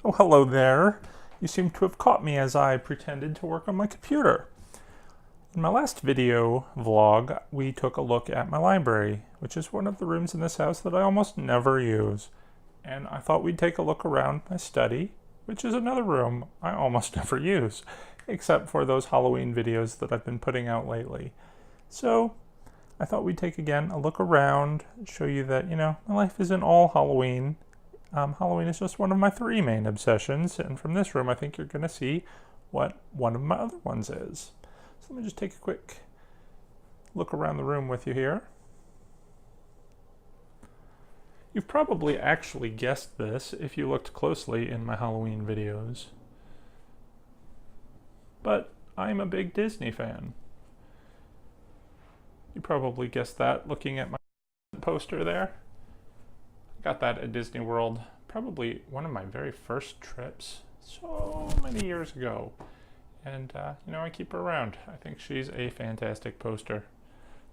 Oh, hello there. You seem to have caught me as I pretended to work on my computer. In my last video vlog, we took a look at my library, which is one of the rooms in this house that I almost never use. And I thought we'd take a look around my study, which is another room I almost never use, except for those Halloween videos that I've been putting out lately. So I thought we'd take again a look around, show you that, my life isn't all Halloween. Halloween is just one of my 3 main obsessions, and from this room I think you're going to see what one of my other ones is. So let me just take a quick look around the room with you here. You've probably actually guessed this if you looked closely in my Halloween videos. But I'm a big Disney fan. You probably guessed that looking at my poster there. Got that at Disney World, probably one of my very first trips, so many years ago. And, I keep her around. I think she's a fantastic poster.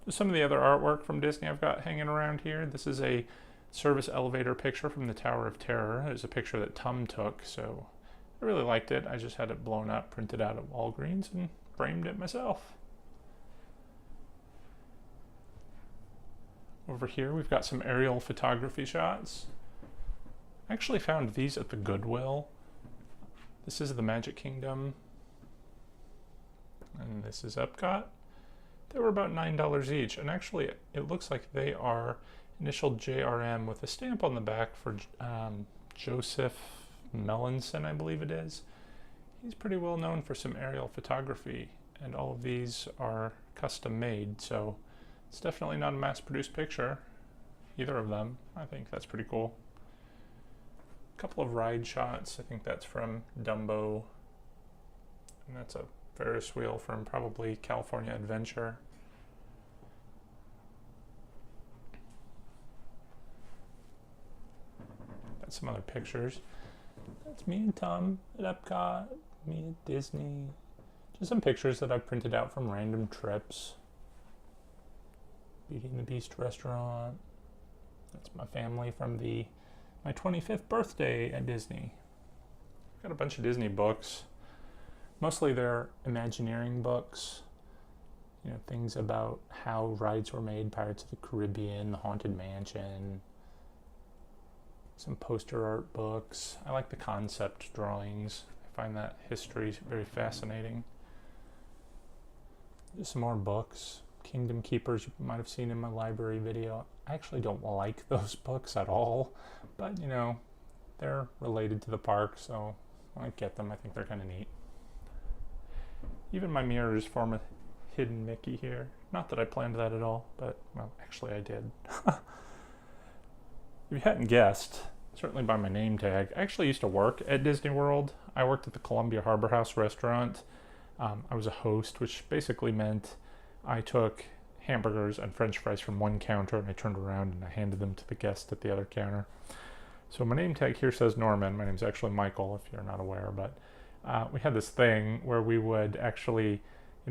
Just some of the other artwork from Disney I've got hanging around here. This is a service elevator picture from the Tower of Terror. It was a picture that Tum took, so I really liked it. I just had it blown up, printed out at Walgreens, and framed it myself. Over here we've got some aerial photography shots. I actually found these at the Goodwill. This is the Magic Kingdom. And this is Epcot. They were about $9 each, and actually it looks like they are initial JRM with a stamp on the back for Joseph Melanson, I believe it is. He's pretty well known for some aerial photography, and all of these are custom made, so it's definitely not a mass-produced picture, either of them. I think that's pretty cool. A couple of ride shots. I think that's from Dumbo, and that's a Ferris wheel from probably California Adventure. Got some other pictures. That's me and Tom at Epcot, me at Disney. Just some pictures that I've printed out from random trips. Beauty and the Beast restaurant. That's my family from my 25th birthday at Disney. I've got a bunch of Disney books. Mostly they're Imagineering books. Things about how rides were made, Pirates of the Caribbean, the Haunted Mansion. Some poster art books. I like the concept drawings. I find that history very fascinating. Just some more books. Kingdom Keepers, you might have seen in my library video. I actually don't like those books at all, but they're related to the park, so I get them. I think they're kind of neat. Even my mirrors form a hidden Mickey here. Not that I planned that at all, but, well, actually I did. If you hadn't guessed, certainly by my name tag, I actually used to work at Disney World. I worked at the Columbia Harbor House restaurant. I was a host, which basically meant I took hamburgers and french fries from one counter and I turned around and I handed them to the guest at the other counter. So my name tag here says Norman. My name's actually Michael, if you're not aware, but we had this thing where we would actually,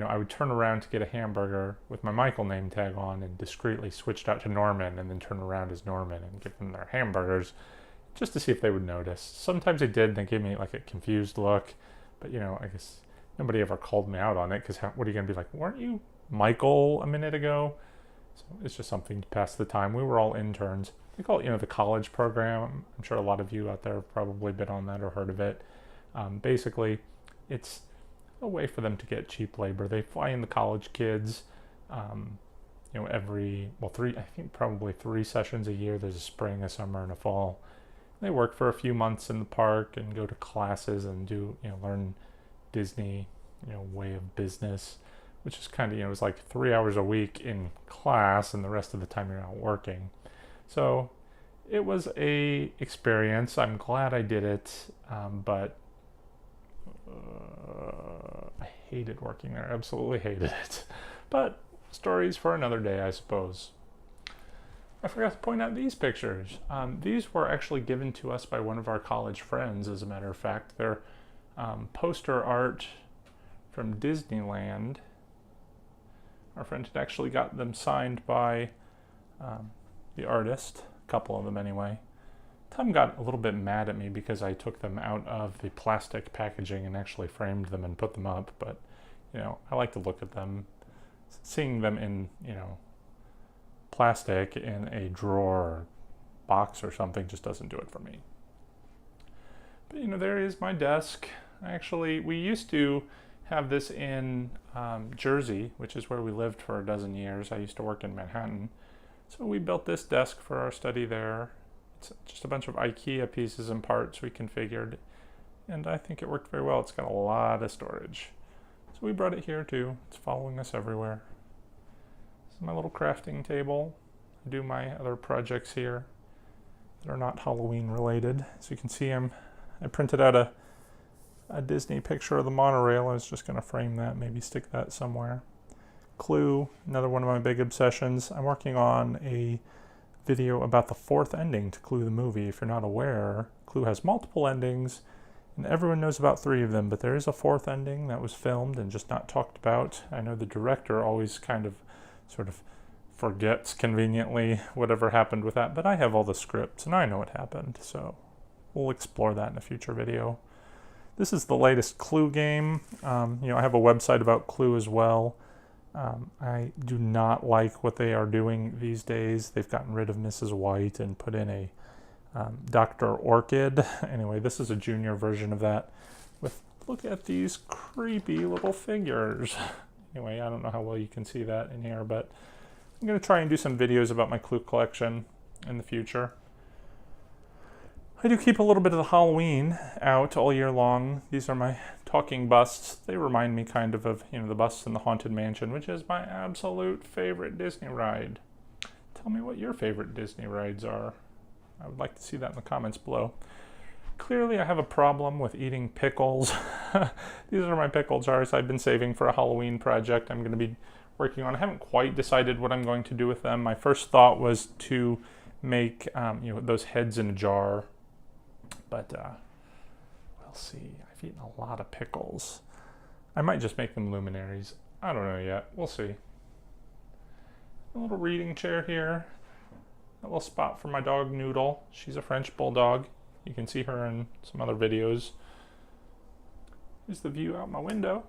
I would turn around to get a hamburger with my Michael name tag on and discreetly switched out to Norman and then turn around as Norman and give them their hamburgers just to see if they would notice. Sometimes they did, and they gave me like a confused look, but I guess nobody ever called me out on it, because what are you going to be like, weren't you Michael a minute ago? So it's just something to pass the time. We were all interns. They call it, the college program. I'm sure a lot of you out there have probably been on that or heard of it. Basically, it's a way for them to get cheap labor. They fly in the college kids, probably 3 sessions a year. There's a spring, a summer, and a fall. They work for a few months in the park and go to classes and do, learn Disney, way of business, which is kind of, it was like 3 hours a week in class and the rest of the time you're out working. So it was a experience. I'm glad I did it, but I hated working there. Absolutely hated it. But stories for another day, I suppose. I forgot to point out these pictures. These were actually given to us by one of our college friends, as a matter of fact. They're poster art from Disneyland. Our friend had actually got them signed by the artist, a couple of them anyway. Tom got a little bit mad at me because I took them out of the plastic packaging and actually framed them and put them up, but you know, I like to look at them. Seeing them in, you know, plastic in a drawer or box or something just doesn't do it for me. But you know, there is my desk. Actually, we used to have this in Jersey, which is where we lived for a dozen years. I used to work in Manhattan. So we built this desk for our study there. It's just a bunch of IKEA pieces and parts we configured, and I think it worked very well. It's got a lot of storage. So we brought it here too. It's following us everywhere. This is my little crafting table. I do my other projects here that are not Halloween related. As you can see, I printed out a Disney picture of the monorail. I was just going to frame that, maybe stick that somewhere. Clue, another one of my big obsessions. I'm working on a video about the fourth ending to Clue the movie. If you're not aware, Clue has multiple endings, and everyone knows about 3 of them, but there is a 4th ending that was filmed and just not talked about. I know the director always kind of sort of forgets conveniently whatever happened with that, but I have all the scripts and I know what happened, so we'll explore that in a future video. This is the latest Clue game. You know, I have a website about Clue as well. I do not like what they are doing these days. They've gotten rid of Mrs. White and put in a Dr. Orchid. Anyway, this is a junior version of that. Look at these creepy little figures. Anyway, I don't know how well you can see that in here, but I'm going to try and do some videos about my Clue collection in the future. I do keep a little bit of the Halloween out all year long. These are my talking busts. They remind me kind of, you know, the busts in the Haunted Mansion, which is my absolute favorite Disney ride. Tell me what your favorite Disney rides are. I would like to see that in the comments below. Clearly, I have a problem with eating pickles. These are my pickle jars I've been saving for a Halloween project I'm going to be working on. I haven't quite decided what I'm going to do with them. My first thought was to make you know, those heads in a jar. But we'll see. I've eaten a lot of pickles. I might just make them luminaries. I don't know yet. We'll see. A little reading chair here. A little spot for my dog Noodle. She's a French bulldog. You can see her in some other videos. Here's the view out my window.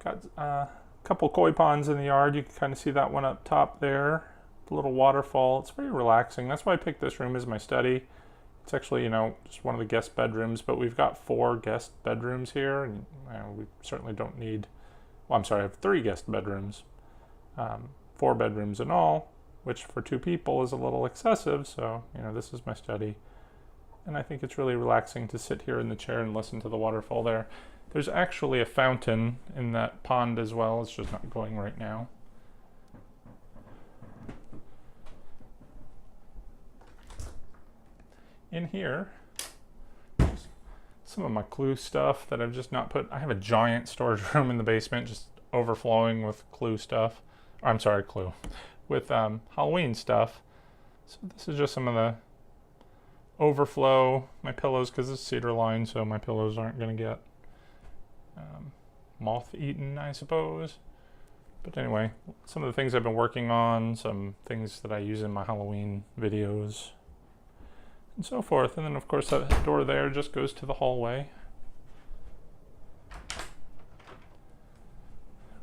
Got a couple koi ponds in the yard. You can kind of see that one up top there. The little waterfall. It's very relaxing. That's why I picked this room as my study. It's actually, you know, just one of the guest bedrooms, but we've got 4 guest bedrooms here, and we certainly don't need, well, I'm sorry, I have 3 guest bedrooms, 4 bedrooms in all, which for 2 people is a little excessive, so, you know, this is my study, and I think it's really relaxing to sit here in the chair and listen to the waterfall there. There's actually a fountain in that pond as well, it's just not going right now. In here, some of my Clue stuff that I've just not put. I have a giant storage room in the basement just overflowing with Clue stuff. I'm sorry, Clue. With Halloween stuff. So this is just some of the overflow. My pillows, because it's cedar lined, so my pillows aren't going to get moth-eaten, I suppose. But anyway, some of the things I've been working on, some things that I use in my Halloween videos, and so forth. And then of course that door there just goes to the hallway.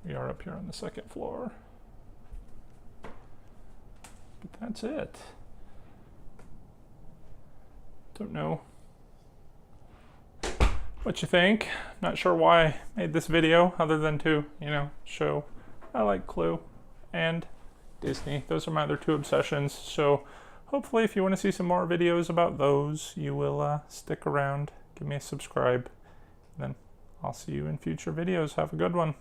We are up here on the 2nd floor. But that's it. Don't know what you think. Not sure why I made this video other than to, you know, show I like Clue and Disney. Those are my other 2 obsessions. So hopefully, if you want to see some more videos about those, you will stick around, give me a subscribe, then I'll see you in future videos. Have a good one.